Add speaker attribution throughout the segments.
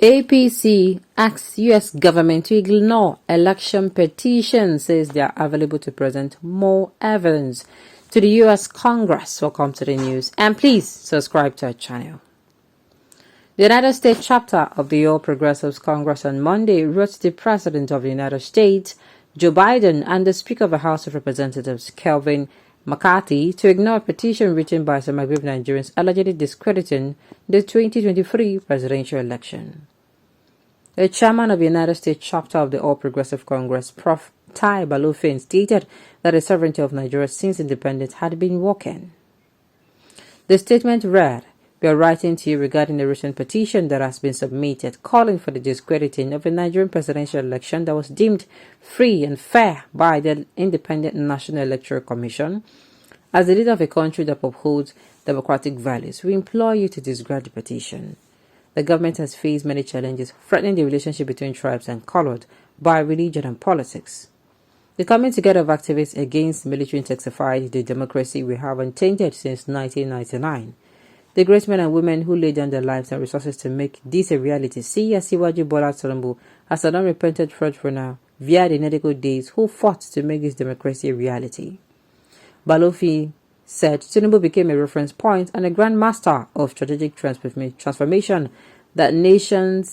Speaker 1: APC asks U.S. government to ignore election petition, says they are available to present more evidence to the U.S. Congress. Welcome to the news, and please subscribe to our channel. The United States chapter of the All Progressives Congress on Monday wrote to the President of the United States, Joe Biden, and the Speaker of the House of Representatives, Kevin McCarthy, to ignore a petition written by some aggrieved Nigerians allegedly discrediting the 2023 presidential election. The chairman of the United States chapter of the All Progressive Congress, Prof. Tai Balofin, stated that the sovereignty of Nigeria since independence had been woken. The statement read, "We are writing to you regarding the recent petition that has been submitted calling for the discrediting of the Nigerian presidential election that was deemed free and fair by the Independent National Electoral Commission. As the leader of a country that upholds democratic values, we implore you to disregard the petition. The government has faced many challenges threatening the relationship between tribes and colored by religion and politics. The coming together of activists against military intensified the democracy we have untainted since 1999. The great men and women who laid down their lives and resources to make this a reality see Asiwaju Bola Tinubu as an unrepentant frontrunner via the Nedico days who fought to make this democracy a reality." Balofi said Tinubu became a reference point and a grandmaster of strategic transformation that nation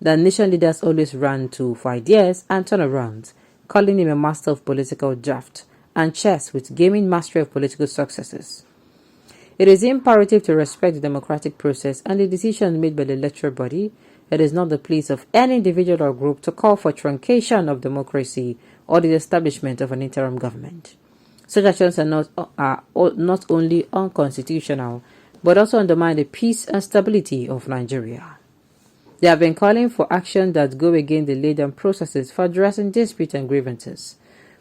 Speaker 1: leaders always ran to for ideas and turnarounds, calling him a master of political draft and chess with gaming mastery of political successes. It is imperative to respect the democratic process and the decisions made by the electoral body. It is not the place of any individual or group to call for truncation of democracy or the establishment of an interim government. Such actions are not only unconstitutional, but also undermine the peace and stability of Nigeria. They have been calling for action that go against the laid-down processes for addressing disputes and grievances,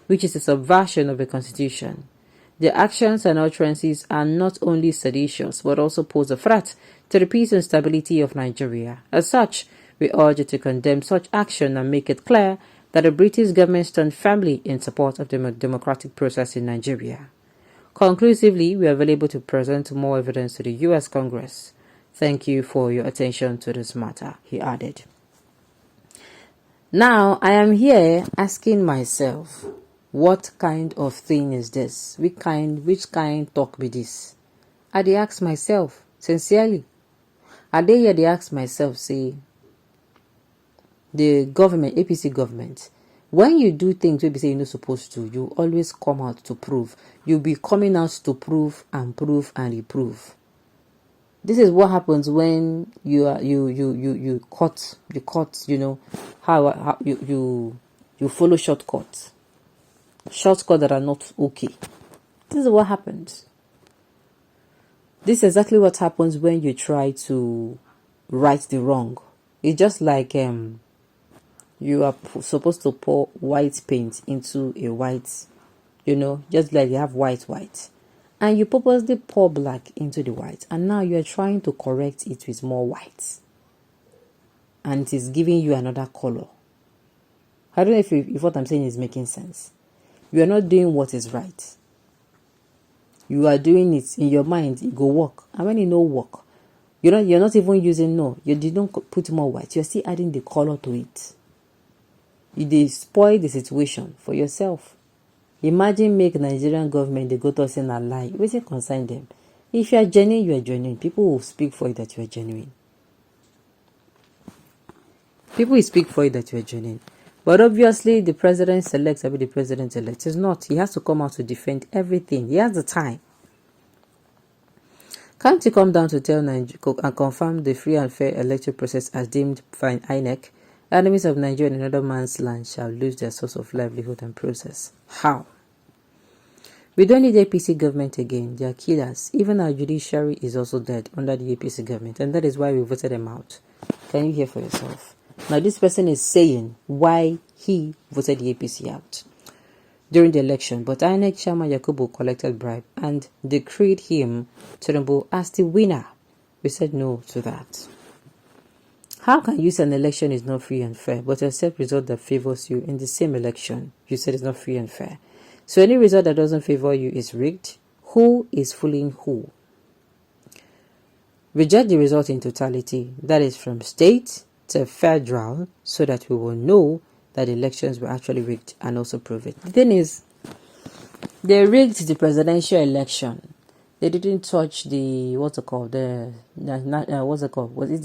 Speaker 1: which is a subversion of the Constitution. Their actions and utterances are not only seditious, but also pose a threat to the peace and stability of Nigeria. As such, we urge you to condemn such action and make it clear that the British government stands firmly in support of the democratic process in Nigeria. Conclusively, we are available to present more evidence to the U.S. Congress. Thank you for your attention to this matter," he added. Now, I am here asking myself, what kind of thing is this? Which kind talk be this? I dey ask myself, sincerely. I dey here dey ask myself, say, the government, APC government, when you do things wey be say you're not supposed to, you always come out to prove. You be coming out to prove and reprove. This is what happens when you cut, you know, how you follow shortcuts that are not okay. This is what happens. This is exactly what happens when you try to right the wrong. It's just like you are supposed to pour white paint into a white, you know, just like you have white, and you purposely pour black into the white, and now you are trying to correct it with more white, and it is giving you another color. I don't know if what I'm saying is making sense. You are not doing what is right. You are doing it in your mind, it go work, and when it no work, you're not even using you didn't put more white, you're still adding the color to it. You spoil the situation for yourself. Imagine make Nigerian government they go to us and a lie. We say concern them. If you are genuine, you are genuine. People will speak for it that you are genuine. People will speak for it that you are genuine. But obviously, the president selects the president-elect. It's not. He has to come out to defend everything. He has the time. Can't you come down to tell Nigeria and confirm the free and fair electoral process as deemed by INEC? Enemies of Nigeria in another man's land shall lose their source of livelihood and process. How? We don't need APC government again. They are killers. Even our judiciary is also dead under the APC government, and that is why we voted them out. Can you hear for yourself? Now, this person is saying why he voted the APC out during the election, but INEC chairman Yakubu collected bribe and decreed him, Tinubu, as the winner. We said no to that. How can you say an election is not free and fair, but accept result that favors you in the same election? You said it's not free and fair. So any result that doesn't favor you is rigged. Who is fooling who? Reject the result in totality. That is from state, to federal so that we will know that the elections were actually rigged and also prove it. The thing is, they rigged the presidential election. They didn't touch the what's it called? What's it called? Was it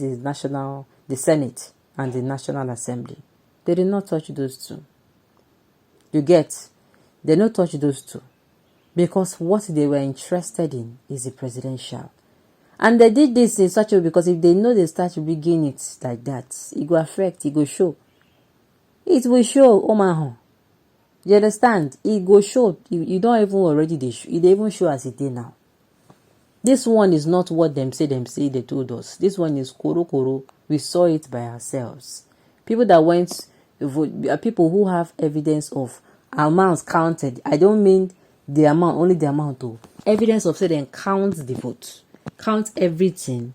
Speaker 1: the Senate and the National Assembly? They did not touch those two. You get? They don't touch those two because what they were interested in is the presidential. And they did this in such a way because if they know they start rigging it like that, it will affect, it will show. It will show, oh my. You understand? It will show. You don't even already, it even show as it is now. This one is not what they told us. This one is koro. We saw it by ourselves. People that went to vote are people who have evidence of amounts counted. I don't mean the amount, only the amount though. Evidence of say then count the vote. Count everything.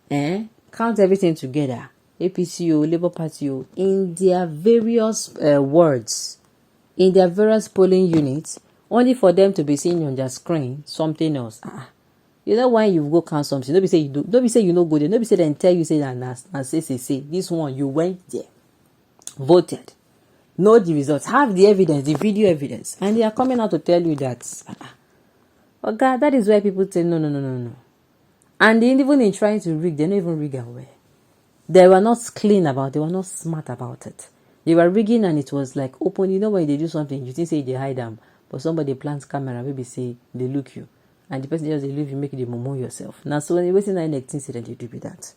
Speaker 1: Count everything together. APCO, Labour Party, in their various words, in their various polling units, only for them to be seen on their screen something else. You know when you go count something, don't be say you do, don't be say you no go there, don't be say then tell you say that say this one you went there, voted, know the results, have the evidence, the video evidence, and they are coming out to tell you that oh God, that is why people say no. And even in trying to rig, they don't even rig away. They were not clean about it, they were not smart about it. They were rigging and it was like open. You know when they do something, you think say they hide them, but somebody plants camera, maybe say they look you. And the person just leave you, make the momo yourself. Now, so when you're waiting 9 incident, you do be that.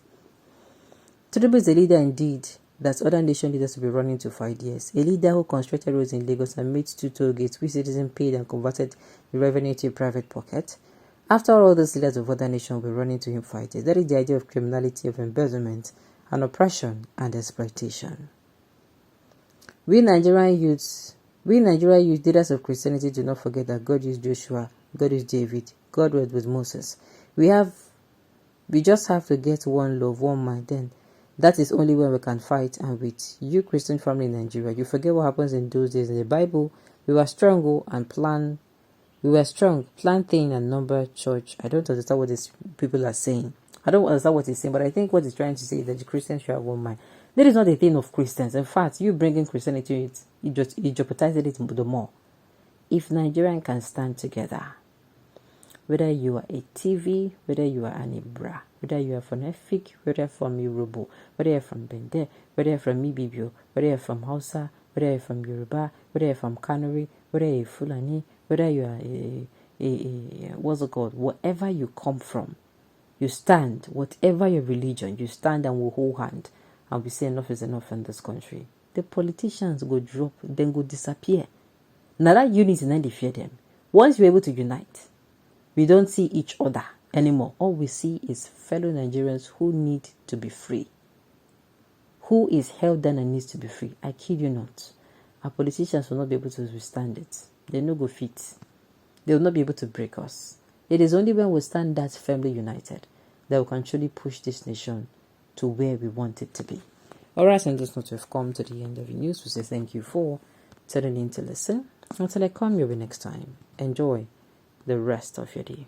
Speaker 1: Tinubu is a leader indeed that other nation leaders will be running to 5 years. A leader who constructed roads in Lagos and made 2 toll gates which citizens paid and converted the revenue to a private pocket. After all those leaders of other nations will be running to him 5 years. That is the idea of criminality, of embezzlement, and oppression and exploitation. We Nigerian youth, leaders of Christianity, do not forget that God used Joshua, God used David, God was with Moses. We just have to get one love, one mind. Then that is only when we can fight. And with you, Christian family in Nigeria, you forget what happens in those days in the Bible. We were strong and plan. We were strong, planting and number church. I don't understand what these people are saying. I don't understand what he's saying, but I think what he's trying to say is that the Christians should have one mind. That is not a thing of Christians. In fact, you bringing Christianity, it jeopardizes it the more. If Nigerians can stand together, whether you are a TV, whether you are an Ibra, whether you are from Efik, whether you're from Yoruba, whether you're from Bende, whether you're from Ibibio, whether you're from Hausa, whether you're from Yoruba, whether you're from Kanuri, whether you're Fulani, whether you are what's it called, wherever you come from, you stand, whatever your religion, you stand and will hold hand and we say enough is enough in this country. The politicians go drop, then go disappear. Now that unity, now they fear them. Once you're able to unite, we don't see each other anymore. All we see is fellow Nigerians who need to be free. Who is held down and needs to be free. I kid you not. Our politicians will not be able to withstand it. They no go fit. They will not be able to break us. It is only when we stand that firmly united that we can truly push this nation to where we want it to be. Alright, and this note, we've come to the end of the news. We say thank you for tuning in to listen. Until I come your way next time, enjoy the rest of your day.